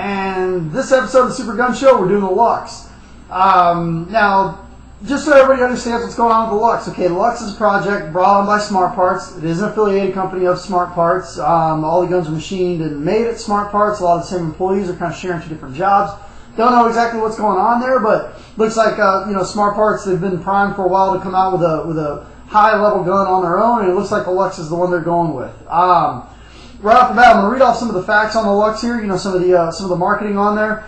and this episode of the Supergun Show, we're doing the Luxe. Now, just so everybody understands what's going on with the Luxe. Okay, the Luxe is a project brought on by Smart Parts. It is an affiliated company of Smart Parts. All the guns are machined and made at Smart Parts. A lot of the same employees are kind of sharing two different jobs. Don't know exactly what's going on there, but looks like Smart Parts, they've been primed for a while to come out with a high level gun on their own, and it looks like the Luxe is the one they're going with. Right off the bat, I'm going to read off some of the facts on the Luxe here. Some of the marketing on there.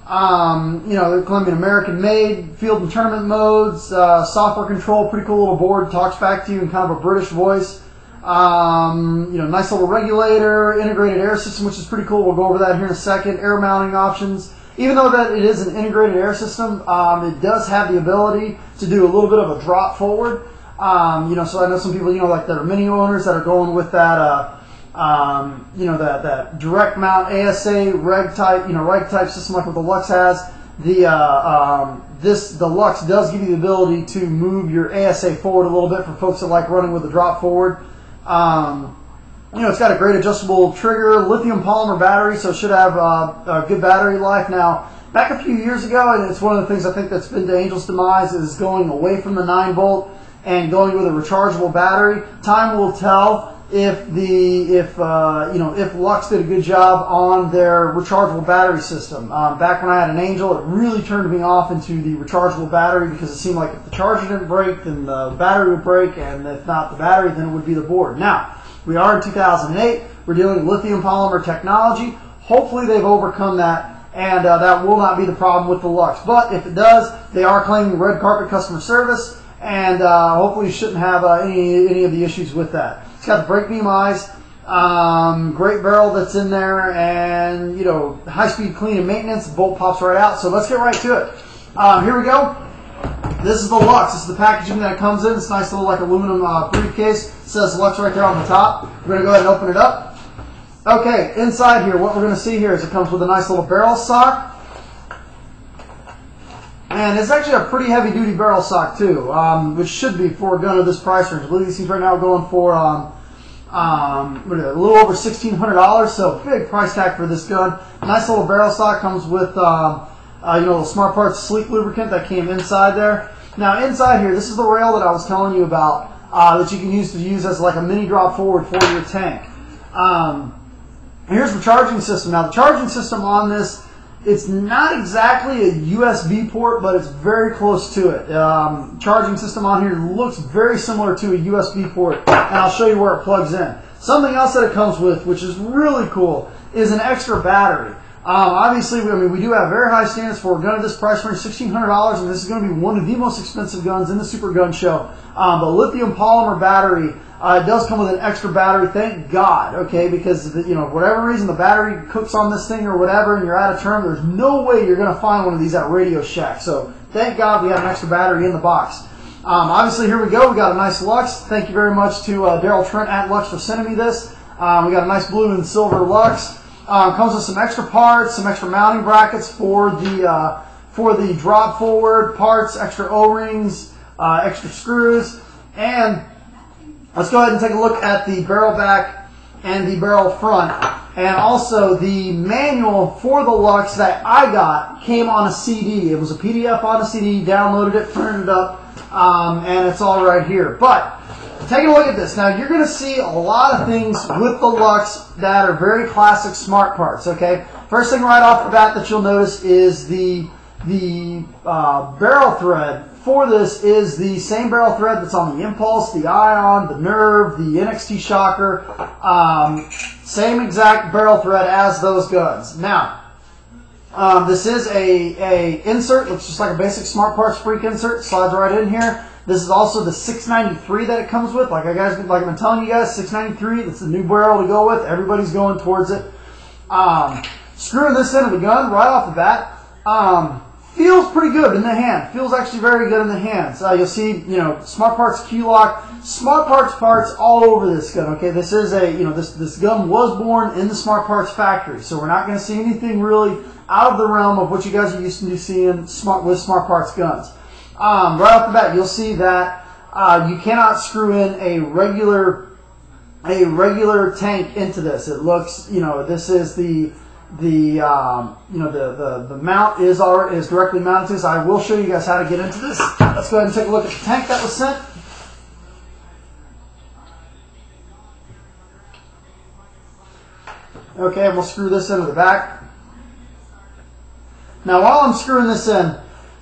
They're Colombian American made, field and tournament modes, software control, pretty cool little board, talks back to you in kind of a British voice. Nice little regulator, integrated air system, which is pretty cool. We'll go over that here in a second. Air mounting options. Even though that it is an integrated air system, it does have the ability to do a little bit of a drop forward. So I know some people, like that are mini owners that are going with that, that direct mount ASA reg type system like what the Luxe has. The Luxe does give you the ability to move your ASA forward a little bit for folks that like running with the drop forward. It's got a great adjustable trigger, lithium polymer battery, so it should have a good battery life. Now, back a few years ago, and it's one of the things I think that's been to Angel's demise, is going away from the 9-volt and going with a rechargeable battery. Time will tell if Luxe did a good job on their rechargeable battery system. Back when I had an Angel, it really turned me off into the rechargeable battery because it seemed like if the charger didn't break, then the battery would break, and if not the battery, then it would be the board. Now, we are in 2008. We're dealing with lithium polymer technology. Hopefully they've overcome that, and that will not be the problem with the Luxe. But if it does, they are claiming red carpet customer service, and hopefully you shouldn't have any of the issues with that. It's got the brake beam eyes, great barrel that's in there, and high-speed clean and maintenance. The bolt pops right out. So let's get right to it. Here we go. This is the Luxe. This is the packaging that it comes in. It's a nice little aluminum briefcase. It says Luxe right there on the top. We're going to go ahead and open it up. Okay, inside here, what we're going to see here is it comes with a nice little barrel sock. And it's actually a pretty heavy-duty barrel sock too, which should be for a gun of this price range. I believe these things right now are going for a little over $1,600, so big price tag for this gun. Nice little barrel sock comes with the Smart Parts sleek lubricant that came inside there. Now inside here, this is the rail that I was telling you about that you can use as like a mini drop forward for your tank. Here's the charging system. Now the charging system on this, it's not exactly a USB port, but it's very close to it. Charging system on here looks very similar to a USB port, and I'll show you where it plugs in. Something else that it comes with, which is really cool, is an extra battery. Obviously, we do have very high standards for a gun at this price range, $1,600, and this is going to be one of the most expensive guns in the Supergun Show. But lithium polymer battery, it does come with an extra battery, thank God, okay, because, for whatever reason, the battery cooks on this thing or whatever, and you're out of term, there's no way you're going to find one of these at Radio Shack. So, thank God we have an extra battery in the box. Obviously, here we go. We got a nice Luxe. Thank you very much to Daryl Trent at Luxe for sending me this. We got a nice blue and silver Luxe. Comes with some extra parts, some extra mounting brackets for the drop forward parts, extra O-rings, extra screws, and let's go ahead and take a look at the barrel back and the barrel front. And also the manual for the Luxe that I got came on a CD. It was a PDF on a CD, downloaded it, printed it up, and it's all right here. But taking a look at this. Now, you're going to see a lot of things with the Luxe that are very classic Smart Parts, okay? First thing right off the bat that you'll notice is the barrel thread for this is the same barrel thread that's on the Impulse, the Ion, the Nerve, the NXT Shocker. Same exact barrel thread as those guns. Now, this is a insert. Looks just like a basic Smart Parts Freak insert. Slides right in here. This is also the 693 that it comes with. Like I've been telling you guys, 693. That's the new barrel to go with. Everybody's going towards it. Screwing this into the gun right off the bat. Feels pretty good in the hand. Feels actually very good in the hands. You'll see, Smart Parts Q-Lock, Smart Parts all over this gun. Okay, this is this gun was born in the Smart Parts factory, so we're not going to see anything really out of the realm of what you guys are used to seeing with Smart Parts guns. Right off the bat, you'll see that you cannot screw in a regular tank into this. It looks, this is the the the mount is directly mounted to this. I will show you guys how to get into this. Let's go ahead and take a look at the tank that was sent. Okay, and we'll screw this into the back. Now, while I'm screwing this in,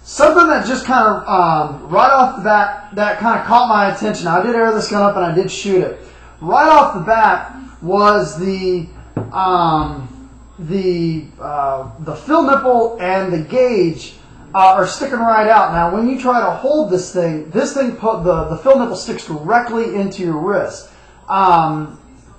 something that just kind of right off the bat that kind of caught my attention. Now, I did air this gun up and I did shoot it. Right off the bat was the fill nipple and the gauge are sticking right out. Now, when you try to hold this thing the fill nipple sticks directly into your wrist.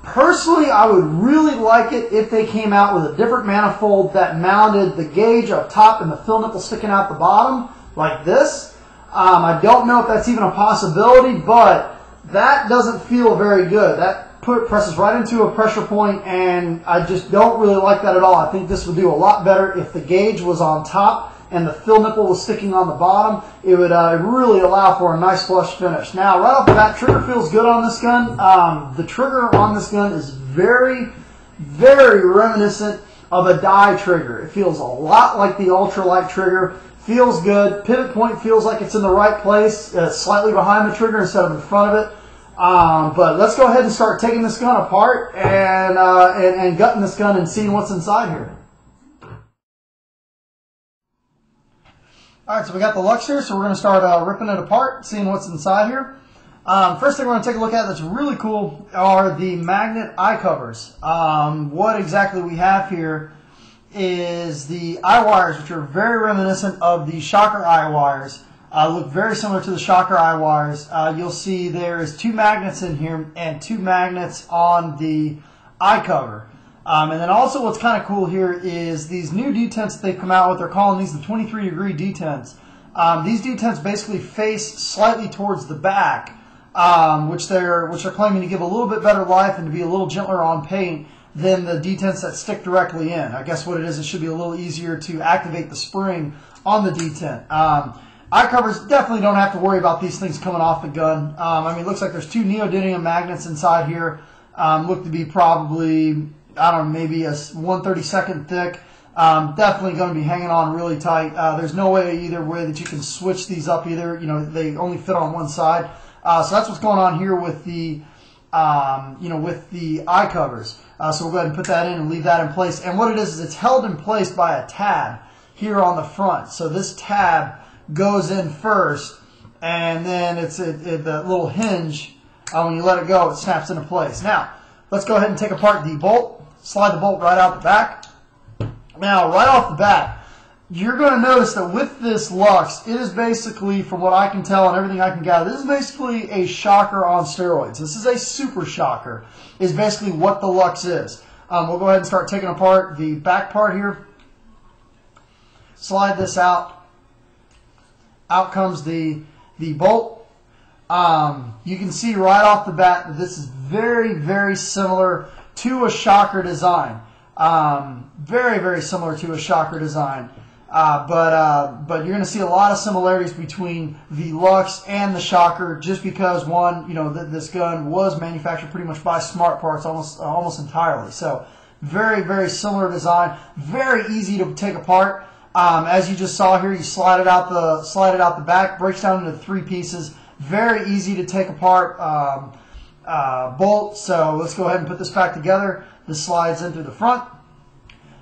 Personally, I would really like it if they came out with a different manifold that mounted the gauge up top and the fill nipple sticking out the bottom, like this. I don't know if that's even a possibility, but that doesn't feel very good. That presses right into a pressure point, and I just don't really like that at all. I think this would do a lot better if the gauge was on top and the fill nipple was sticking on the bottom. It would really allow for a nice flush finish. Now, right off the bat, trigger feels good on this gun. The trigger on this gun is very, very reminiscent of a die trigger. It feels a lot like the ultralight trigger. Feels good. Pivot point feels like it's in the right place, slightly behind the trigger instead of in front of it. But let's go ahead and start taking this gun apart and gutting this gun and seeing what's inside here. All right, so we got the Luxe here, so we're going to start ripping it apart, seeing what's inside here. First thing we're going to take a look at that's really cool are the magnet eye covers. What exactly we have here is the eye wires, which are very reminiscent of the shocker eye wires. Look very similar to the shocker eye wires. You'll see there's 2 magnets in here and 2 magnets on the eye cover. And then also what's kind of cool here is these new detents that they've come out with. They're calling these the 23-degree detents. These detents basically face slightly towards the back, which they're claiming to give a little bit better life and to be a little gentler on paint than the detents that stick directly in. I guess what it is, it should be a little easier to activate the spring on the detent. Eye covers definitely don't have to worry about these things coming off the gun. I mean, it looks like there's 2 neodymium magnets inside here. Look to be probably, I don't know, maybe a 1/32 thick. Definitely going to be hanging on really tight. There's no way either way that you can switch these up either. You know, they only fit on one side. So that's what's going on here with the, with the eye covers. So we'll go ahead and put that in and leave that in place. And what it is it's held in place by a tab here on the front. So this tab goes in first, and then it's the little hinge. When you let it go, it snaps into place. Now, let's go ahead and take apart the bolt. Slide the bolt right out the back. Now, right off the bat, you're going to notice that with this Luxe, it is basically, from what I can tell and everything I can gather, this is basically a shocker on steroids. This is a super shocker, is basically what the Luxe is. We'll go ahead and start taking apart the back part here. Slide this out. Out comes the bolt. You can see right off the bat that this is very, very similar to a shocker design. Very, very similar to a shocker design. But you're going to see a lot of similarities between the Luxe and the shocker, just because one, this gun was manufactured pretty much by Smart Parts almost entirely. So very, very similar design. Very easy to take apart. As you just saw here, you slide it out the back, breaks down into 3 pieces. Very easy to take apart bolt. So let's go ahead and put this back together. This slides in through the front.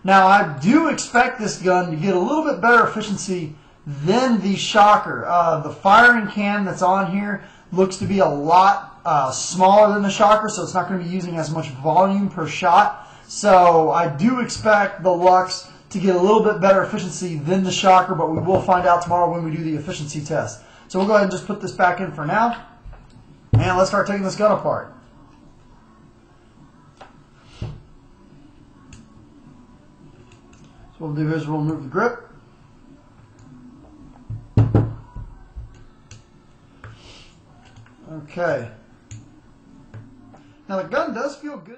Now, I do expect this gun to get a little bit better efficiency than the shocker. The firing can that's on here looks to be a lot smaller than the shocker, so it's not going to be using as much volume per shot. So I do expect the Luxe to get a little bit better efficiency than the shocker, but we will find out tomorrow when we do the efficiency test. So we'll go ahead and just put this back in for now, and let's start taking this gun apart. So what we'll do is we'll remove the grip. Okay. Now the gun does feel good.